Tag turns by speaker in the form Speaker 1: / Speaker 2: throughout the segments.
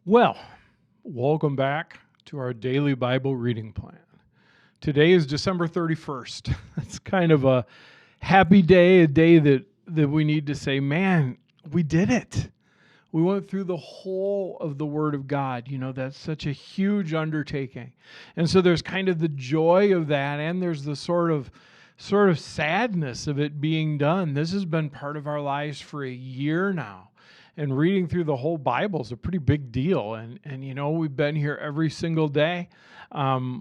Speaker 1: Well, welcome back to our daily Bible reading plan. Today is December 31st. It's kind of a happy day, a day that we need to say, man, we did it. We went through the whole of the Word of God. You know, that's such a huge undertaking. And so there's kind of the joy of that, and there's the sort of sadness of it being done. This has been part of our lives for a year now. And reading through the whole Bible is a pretty big deal. And you know, we've been here every single day.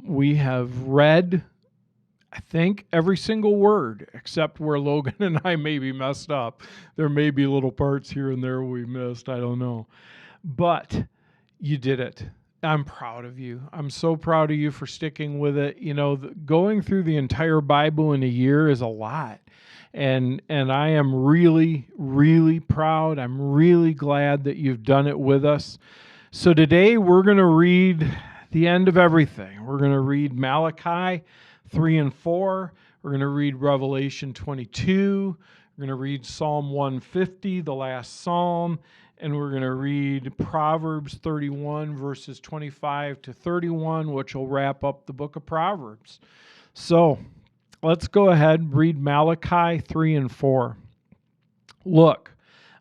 Speaker 1: We have read, I think, every single word, except where Logan and I maybe messed up. There may be little parts here and there we missed. I don't know. But you did it. I'm proud of you. I'm so proud of you for sticking with it. You know, going through the entire Bible in a year is a lot. And I am really, really proud. I'm really glad that you've done it with us. So today we're going to read the end of everything. We're going to read Malachi 3 and 4. We're going to read Revelation 22. We're going to read Psalm 150, the last psalm. And we're going to read Proverbs 31, verses 25 to 31, which will wrap up the book of Proverbs. So let's go ahead and read Malachi 3 and 4. Look,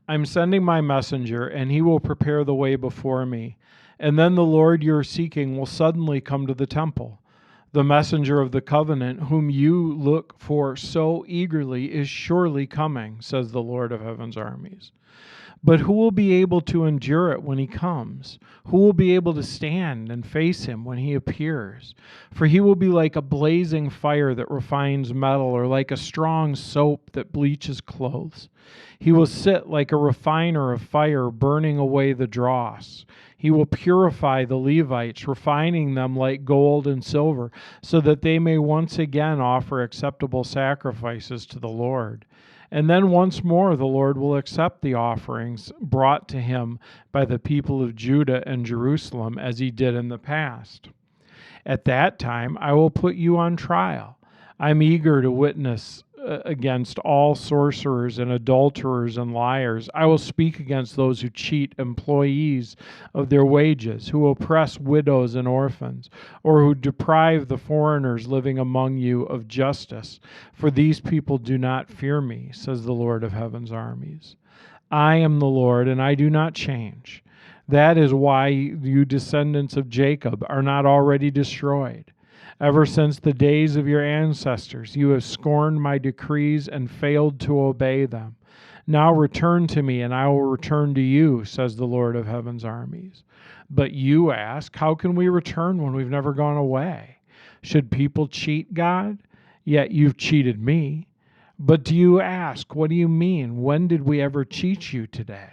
Speaker 1: I'm sending my messenger, and he will prepare the way before me. And then the Lord you're seeking will suddenly come to the temple. The messenger of the covenant, whom you look for so eagerly, is surely coming, says the Lord of heaven's armies. But who will be able to endure it when he comes? Who will be able to stand and face him when he appears? For he will be like a blazing fire that refines metal, or like a strong soap that bleaches clothes. He will sit like a refiner of fire, burning away the dross. He will purify the Levites, refining them like gold and silver, so that they may once again offer acceptable sacrifices to the Lord. And then once more the Lord will accept the offerings brought to him by the people of Judah and Jerusalem, as he did in the past. At that time I will put you on trial. I'm eager to witness against all sorcerers and adulterers and liars. I will speak against those who cheat employees of their wages, who oppress widows and orphans, or who deprive the foreigners living among you of justice. For these people do not fear me, says the Lord of heaven's armies. I am the Lord, and I do not change. That is why you descendants of Jacob are not already destroyed. Ever since the days of your ancestors, you have scorned my decrees and failed to obey them. Now return to me, and I will return to you, says the Lord of heaven's armies. But you ask, how can we return when we've never gone away? Should people cheat God? Yet you've cheated me. But do you ask, what do you mean? When did we ever cheat you today?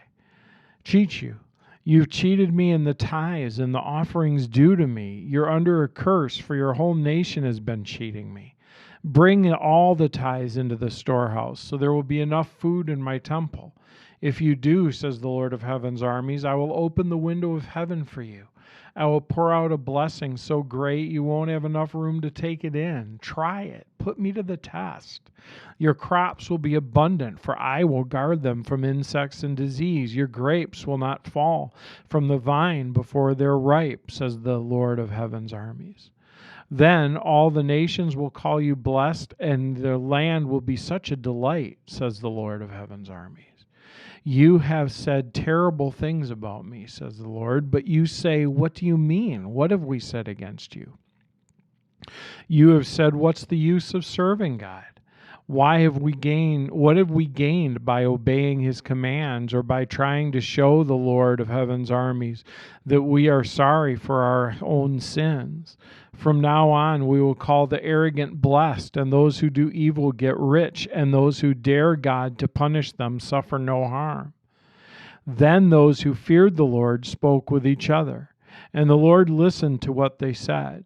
Speaker 1: Cheat you. You've cheated me in the tithes and the offerings due to me. You're under a curse, for your whole nation has been cheating me. Bring all the tithes into the storehouse, so there will be enough food in my temple. If you do, says the Lord of heaven's armies, I will open the window of heaven for you. I will pour out a blessing so great you won't have enough room to take it in. Try it. Put me to the test. Your crops will be abundant, for I will guard them from insects and disease. Your grapes will not fall from the vine before they're ripe, says the Lord of heaven's armies. Then all the nations will call you blessed, and their land will be such a delight, says the Lord of heaven's armies. You have said terrible things about me, says the Lord, but you say, what do you mean? What have we said against you? You have said, what's the use of serving God? What have we gained by obeying his commands, or by trying to show the Lord of heaven's armies that we are sorry for our own sins? From now on, we will call the arrogant blessed, and those who do evil get rich, and those who dare God to punish them suffer no harm. Then those who feared the Lord spoke with each other, and the Lord listened to what they said.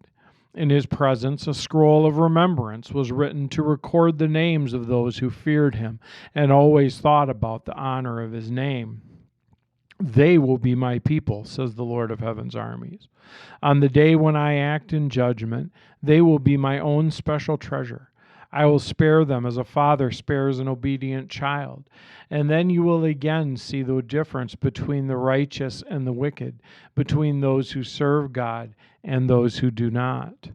Speaker 1: In his presence, a scroll of remembrance was written to record the names of those who feared him and always thought about the honor of his name. They will be my people, says the Lord of heaven's armies. On the day when I act in judgment, they will be my own special treasure. I will spare them as a father spares an obedient child. And then you will again see the difference between the righteous and the wicked, between those who serve God and those who do not.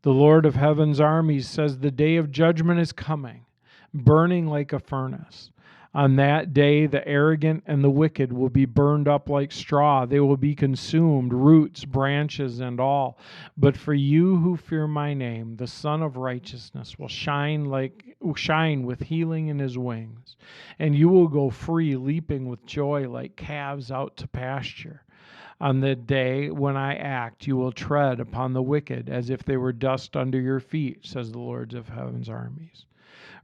Speaker 1: The Lord of heaven's armies says the day of judgment is coming, burning like a furnace. On that day, the arrogant and the wicked will be burned up like straw. They will be consumed, roots, branches, and all. But for you who fear my name, the Son of Righteousness will shine with healing in his wings. And you will go free, leaping with joy like calves out to pasture. On the day when I act, you will tread upon the wicked as if they were dust under your feet, says the Lord of heaven's armies.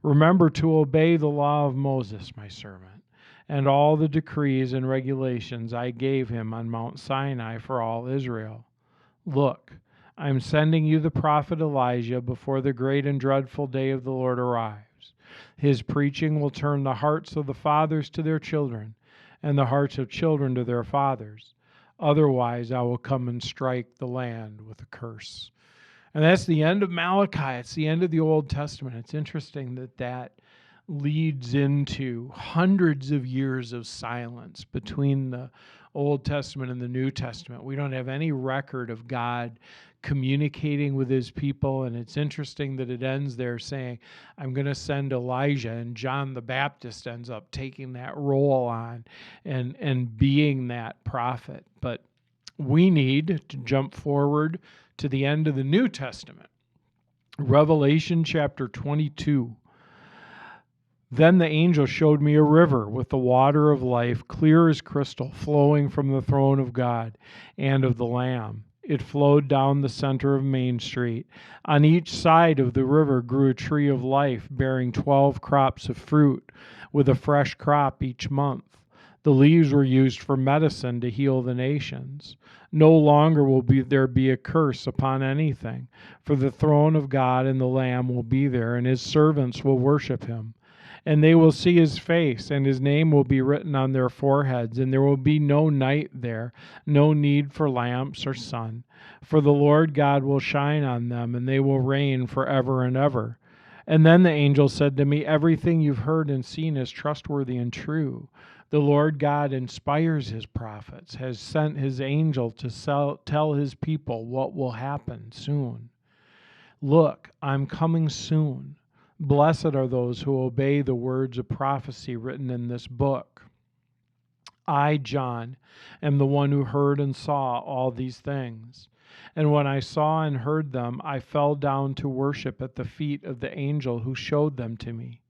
Speaker 1: Remember to obey the law of Moses, my servant, and all the decrees and regulations I gave him on Mount Sinai for all Israel. Look, I am sending you the prophet Elijah before the great and dreadful day of the Lord arrives. His preaching will turn the hearts of the fathers to their children, and the hearts of children to their fathers. Otherwise, I will come and strike the land with a curse. And that's the end of Malachi. It's the end of the Old Testament. It's interesting that leads into hundreds of years of silence between the Old Testament and the New Testament. We don't have any record of God communicating with his people, and it's interesting that it ends there saying, I'm going to send Elijah, and John the Baptist ends up taking that role on and being that prophet. But we need to jump forward to the end of the New Testament. Revelation chapter 22. Then the angel showed me a river with the water of life, clear as crystal, flowing from the throne of God and of the Lamb. It flowed down the center of Main Street. On each side of the river grew a tree of life, bearing 12 crops of fruit, with a fresh crop each month. The leaves were used for medicine to heal the nations. No longer will there be a curse upon anything, for the throne of God and the Lamb will be there, and his servants will worship him. And they will see his face, and his name will be written on their foreheads, and there will be no night there, no need for lamps or sun. For the Lord God will shine on them, and they will reign forever and ever. And then the angel said to me, everything you've heard and seen is trustworthy and true. The Lord God inspires his prophets, has sent his angel to tell his people what will happen soon. Look, I'm coming soon. Blessed are those who obey the words of prophecy written in this book. I, John, am the one who heard and saw all these things. And when I saw and heard them, I fell down to worship at the feet of the angel who showed them to me.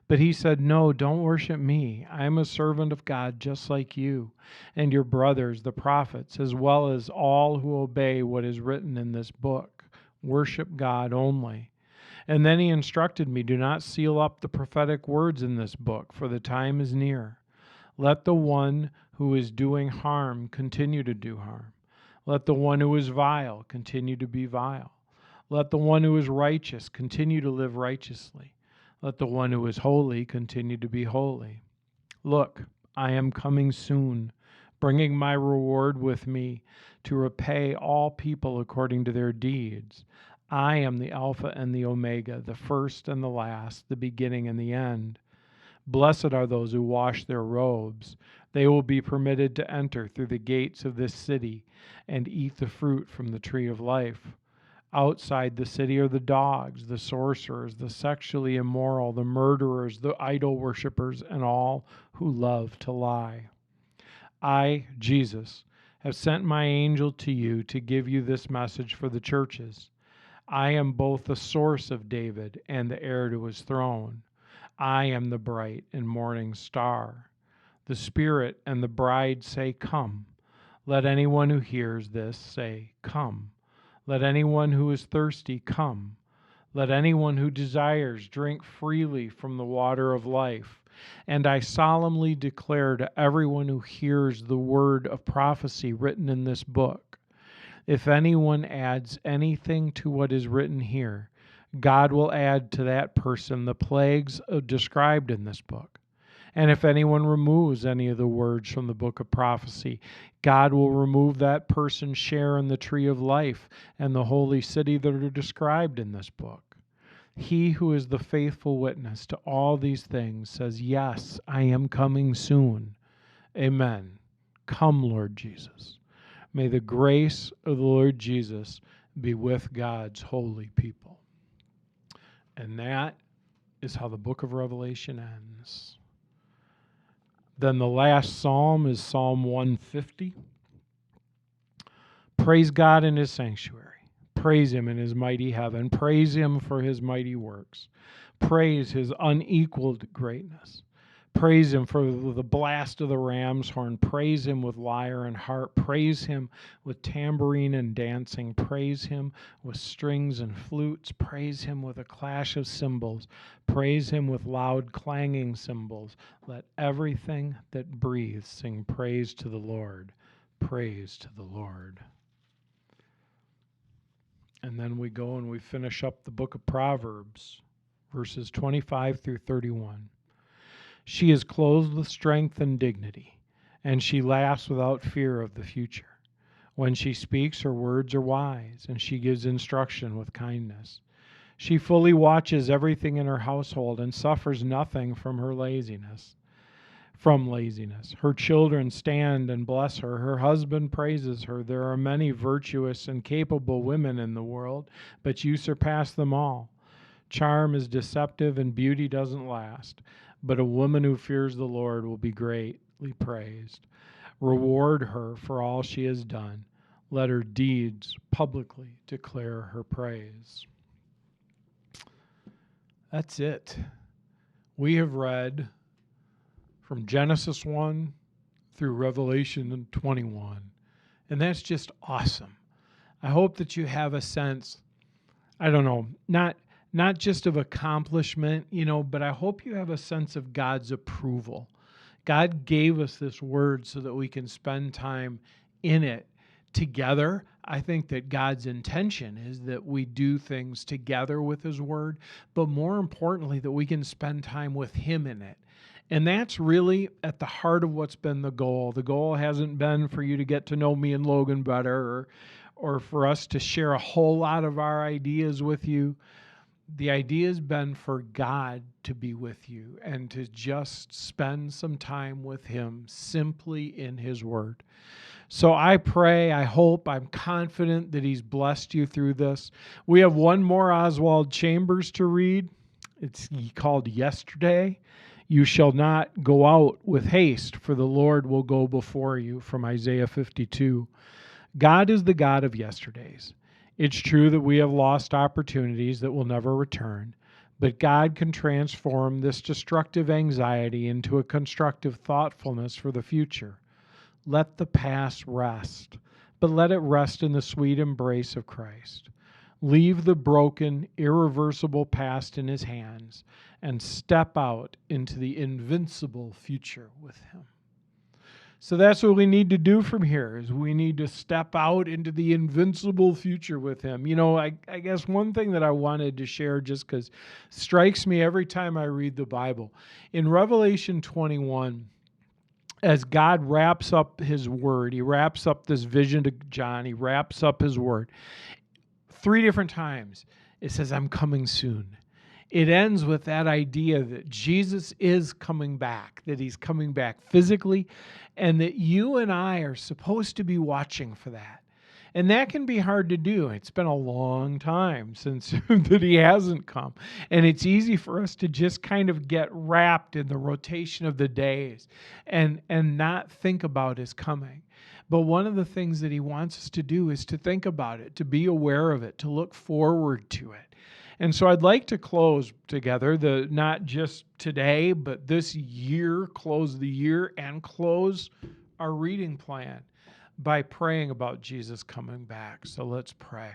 Speaker 1: But he said, no, don't worship me. I am a servant of God just like you and your brothers, the prophets, as well as all who obey what is written in this book. Worship God only. And then he instructed me, do not seal up the prophetic words in this book, for the time is near. Let the one who is doing harm continue to do harm. Let the one who is vile continue to be vile. Let the one who is righteous continue to live righteously. Let the one who is holy continue to be holy. Look, I am coming soon, bringing my reward with me to repay all people according to their deeds. I am the Alpha and the Omega, the first and the last, the beginning and the end. Blessed are those who wash their robes. They will be permitted to enter through the gates of this city and eat the fruit from the tree of life. Outside the city are the dogs, the sorcerers, the sexually immoral, the murderers, the idol worshippers, and all who love to lie. I, Jesus, have sent my angel to you to give you this message for the churches. I am both the source of David and the heir to his throne. I am the bright and morning star. The Spirit and the bride say, come. Let anyone who hears this say, come. Let anyone who is thirsty come. Let anyone who desires drink freely from the water of life. And I solemnly declare to everyone who hears the word of prophecy written in this book, if anyone adds anything to what is written here, God will add to that person the plagues described in this book. And if anyone removes any of the words from the book of prophecy, God will remove that person's share in the tree of life and the holy city that are described in this book. He who is the faithful witness to all these things says, yes, I am coming soon. Amen. Come, Lord Jesus. May the grace of the Lord Jesus be with God's holy people. And that is how the book of Revelation ends. Then the last psalm is Psalm 150. Praise God in his sanctuary. Praise him in his mighty heaven. Praise him for his mighty works. Praise his unequaled greatness. Praise him for the blast of the ram's horn. Praise him with lyre and harp. Praise him with tambourine and dancing. Praise him with strings and flutes. Praise him with a clash of cymbals. Praise him with loud clanging cymbals. Let everything that breathes sing praise to the Lord. Praise to the Lord. And then we go and we finish up the book of Proverbs, verses 25 through 31. She is clothed with strength and dignity, and she laughs without fear of the future. When she speaks, her words are wise, and she gives instruction with kindness. She fully watches everything in her household and suffers nothing from laziness. Her children stand and bless her. Her husband praises her. There are many virtuous and capable women in the world, but you surpass them all. Charm is deceptive and beauty doesn't last, but a woman who fears the Lord will be greatly praised. Reward her for all she has done. Let her deeds publicly declare her praise. That's it. We have read from Genesis 1 through Revelation 21. And that's just awesome. I hope that you have a sense, I don't know, not just of accomplishment, but I hope you have a sense of God's approval. God gave us this word so that we can spend time in it together. I think that God's intention is that we do things together with his word, but more importantly, that we can spend time with him in it. And that's really at the heart of what's been the goal. The goal hasn't been for you to get to know me and Logan better or for us to share a whole lot of our ideas with you. The idea has been for God to be with you and to just spend some time with him simply in his word. So I pray, I hope, I'm confident that he's blessed you through this. We have one more Oswald Chambers to read. It's called Yesterday. You shall not go out with haste, for the Lord will go before you, from Isaiah 52. God is the God of yesterdays. It's true that we have lost opportunities that will never return, but God can transform this destructive anxiety into a constructive thoughtfulness for the future. Let the past rest, but let it rest in the sweet embrace of Christ. Leave the broken, irreversible past in his hands and step out into the invincible future with him. So that's what we need to do from here, is we need to step out into the invincible future with him. I guess one thing that I wanted to share, just because strikes me every time I read the Bible. In Revelation 21, as God wraps up his word, he wraps up this vision to John, he wraps up his word. 3 different times it says, I'm coming soon. It ends with that idea that Jesus is coming back, that he's coming back physically, and that you and I are supposed to be watching for that. And that can be hard to do. It's been a long time since that he hasn't come. And it's easy for us to just kind of get wrapped in the rotation of the days and not think about his coming. But one of the things that he wants us to do is to think about it, to be aware of it, to look forward to it. And so I'd like to close together, not just today, but this year, close the year and close our reading plan by praying about Jesus coming back. So let's pray.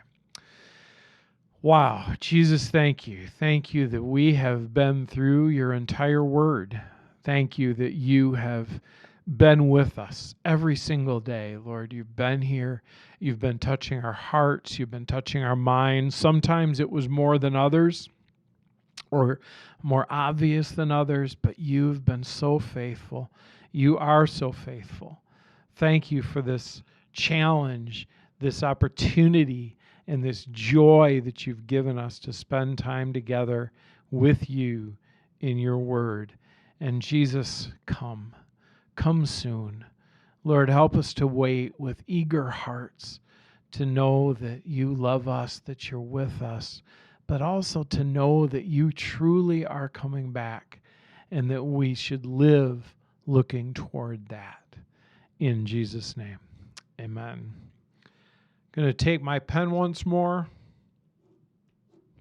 Speaker 1: Wow, Jesus, thank you. Thank you that we have been through your entire word. Thank you that you have been with us every single day, Lord. You've been here. You've been touching our hearts. You've been touching our minds. Sometimes it was more than others or more obvious than others, but you've been so faithful. You are so faithful. Thank you for this challenge, this opportunity, and this joy that you've given us to spend time together with you in your word. And Jesus, come soon. Lord, help us to wait with eager hearts to know that you love us, that you're with us, but also to know that you truly are coming back and that we should live looking toward that. In Jesus' name, amen. Going to take my pen once more,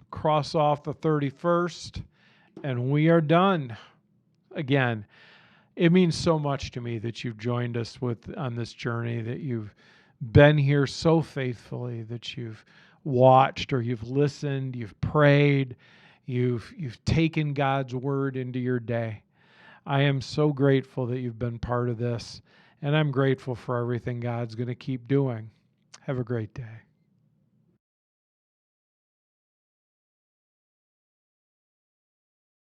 Speaker 1: cross off the 31st, and we are done. Again, it means so much to me that you've joined us on this journey, that you've been here so faithfully, that you've watched or you've listened, you've prayed, you've taken God's word into your day. I am so grateful that you've been part of this, and I'm grateful for everything God's going to keep doing. Have a great day.